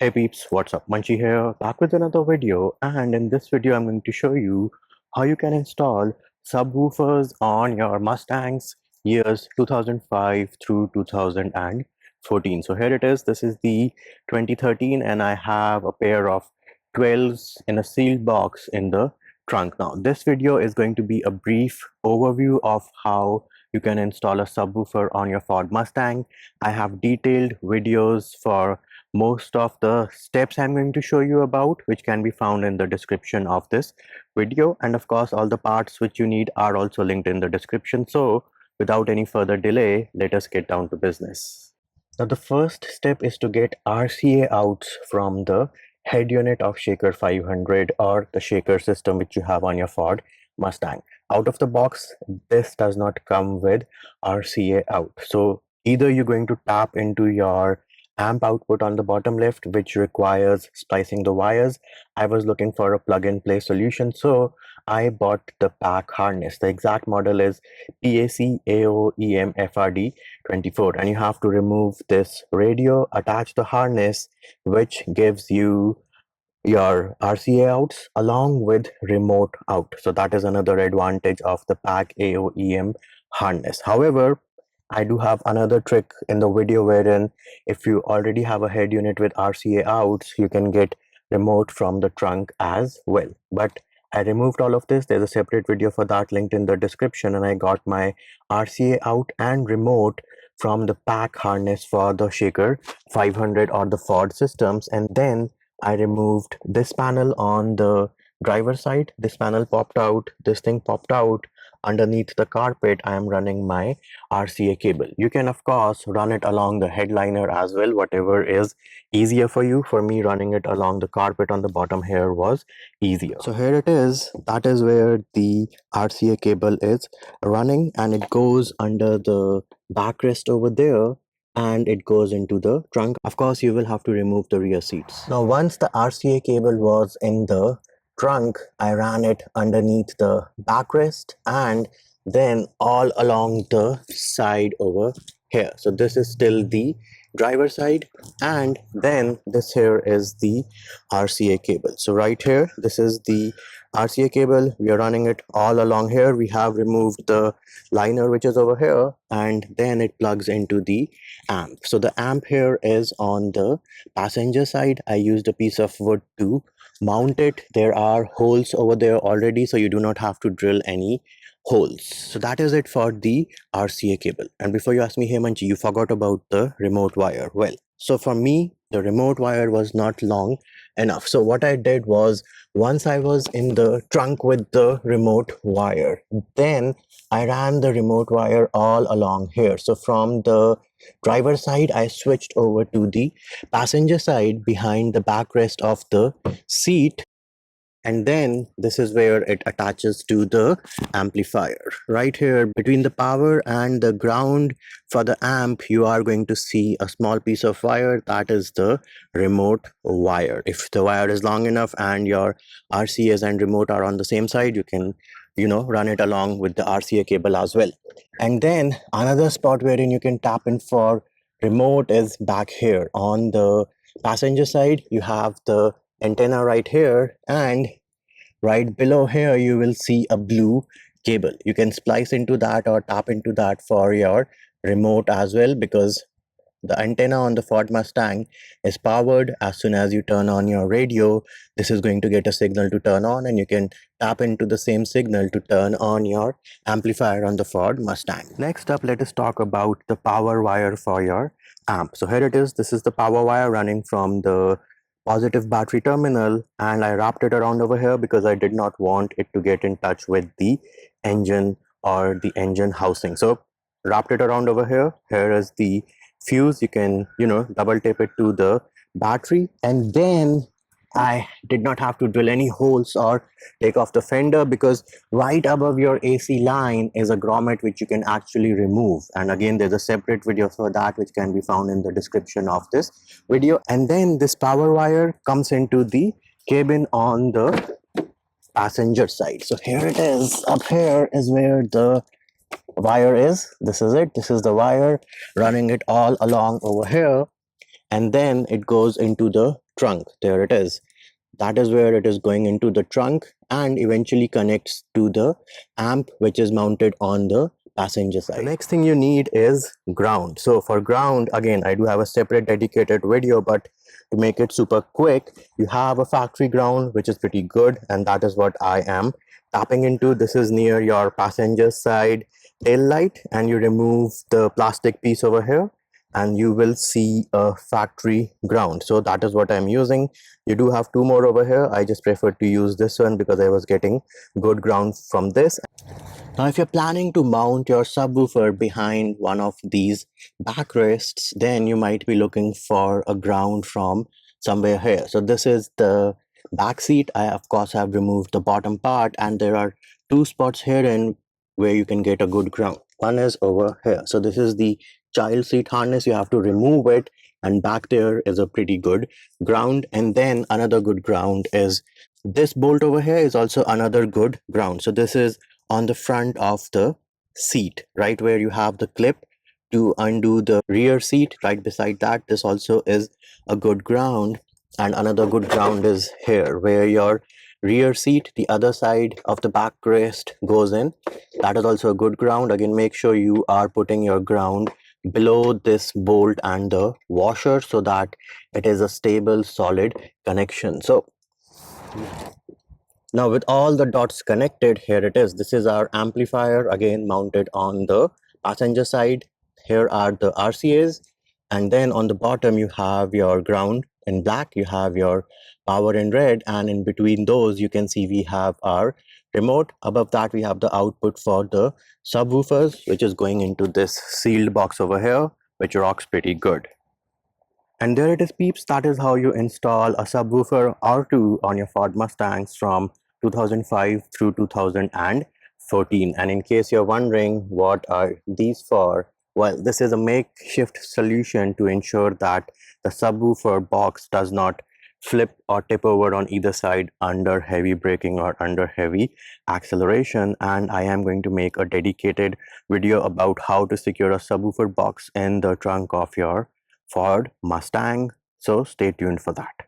Hey peeps, what's up? Munchie here, back with another video, and in this video I'm going to show you how you can install subwoofers on your Mustangs years 2005 through 2014. So here it is. This is the 2013 and I have a pair of 12s in a sealed box in the trunk. Now this video is going to be a brief overview of how you can install a subwoofer on your Ford Mustang. I have detailed videos for most of the steps I'm going to show you about, which can be found in the description of this video, and of course all the parts which you need are also linked in the description. So without any further delay, let us get down to business. Now the first step is to get RCA outs from the head unit of Shaker 500 or the shaker system which you have on your Ford Mustang. Out of the box, this does not come with RCA out, so either you're going to tap into your amp output on the bottom left, which requires splicing the wires. I was looking for a plug-and-play solution, so I bought the pack harness. The exact model is PAC AOEM FRD 24, and you have to remove this radio, attach the harness, which gives you your RCA outs along with remote out. So that is another advantage of the pack AOEM harness. However, I do have another trick in the video wherein if you already have a head unit with RCA outs, you can get remote from the trunk as well. But I removed all of this. There's a separate video for that linked in the description, and I got my RCA out and remote from the pack harness for the Shaker 500 or the Ford systems. And then I removed this panel on the driver side. This panel popped out, this thing popped out. Underneath the carpet, I am running my RCA cable. You can of course run it along the headliner as well, whatever is easier for you. For me, running it along the carpet on the bottom here was easier. So here it is. That is where the RCA cable is running, and it goes under the backrest over there, and it goes into the trunk. Of course, you will have to remove the rear seats. Now, once the RCA cable was in the trunk, I ran it underneath the backrest and then all along the side over here. So this is still the driver side, and then this here is the RCA cable. So right here, this is the RCA cable. We are running it all along here. We have removed the liner which is over here, and then it plugs into the amp. So the amp here is on the passenger side. I used a piece of wood to mount it. There are holes over there already, so you do not have to drill any holes. So that is it for the RCA cable. And before you ask me, hey Manchi, you forgot about the remote wire. Well, so for me, the remote wire was not long enough. So what I did was, once I was in the trunk with the remote wire, then I ran the remote wire all along here. So from the driver side, I switched over to the passenger side behind the backrest of the seat, and then this is where it attaches to the amplifier. Right here between the power and the ground for the amp, you are going to see a small piece of wire. That is the remote wire. If the wire is long enough and your RCAs and remote are on the same side, you can run it along with the RCA cable as well. And then another spot wherein you can tap in for remote is back here on the passenger side. You have the antenna right here, and right below here you will see a blue cable. You can splice into that or tap into that for your remote as well, because the antenna on the Ford Mustang is powered. As soon as you turn on your radio, this is going to get a signal to turn on, and you can tap into the same signal to turn on your amplifier on the Ford Mustang. Next up, let us talk about the power wire for your amp. So here it is. This is the power wire running from the positive battery terminal, and I wrapped it around over here because I did not want it to get in touch with the engine or the engine housing. So wrapped it around over here. Here is the fuse. You can double tape it to the battery, and then I did not have to drill any holes or take off the fender, because right above your AC line is a grommet which you can actually remove. And again, there's a separate video for that which can be found in the description of this video. And then this power wire comes into the cabin on the passenger side. So here it is. Up here is where the wire is. This is it. This is the wire, running it all along over here, and then it goes into the trunk. There it is. That is where it is going into the trunk and eventually connects to the amp, which is mounted on the passenger side. The next thing you need is ground. So for ground, again, I do have a separate dedicated video, but to make it super quick, you have a factory ground, which is pretty good, and that is what I am tapping into. This is near your passenger side tail light, and you remove the plastic piece over here and you will see a factory ground. So that is what I'm using. You do have two more over here. I just prefer to use this one because I was getting good ground from this. Now, if you're planning to mount your subwoofer behind one of these backrests, then you might be looking for a ground from somewhere here. So this is the back seat. I, of course, have removed the bottom part, and there are two spots here in where you can get a good ground. One is over here. So this is the child seat harness. You have to remove it, and back there is a pretty good ground. And then another good ground is this bolt over here is also another good ground. So this is on the front of the seat, right where you have the clip to undo the rear seat. Right beside that, this also is a good ground. And another good ground is here where your rear seat, the other side of the backrest, goes in. That is also a good ground. Again, make sure you are putting your ground below this bolt and the washer so that it is a stable, solid connection. So now with all the dots connected, here it is. This is our amplifier, again mounted on the passenger side. Here are the RCAs, and then on the bottom you have your ground in black, you have your power in red, and in between those you can see we have our remote. Above that we have the output for the subwoofers, which is going into this sealed box over here, which rocks pretty good. And there it is, peeps. That is how you install a subwoofer or two on your Ford Mustangs from 2005 through 2014. And in case you're wondering what are these for, well, this is a makeshift solution to ensure that the subwoofer box does not flip or tip over on either side under heavy braking or under heavy acceleration. And I am going to make a dedicated video about how to secure a subwoofer box in the trunk of your Ford Mustang. So stay tuned for that.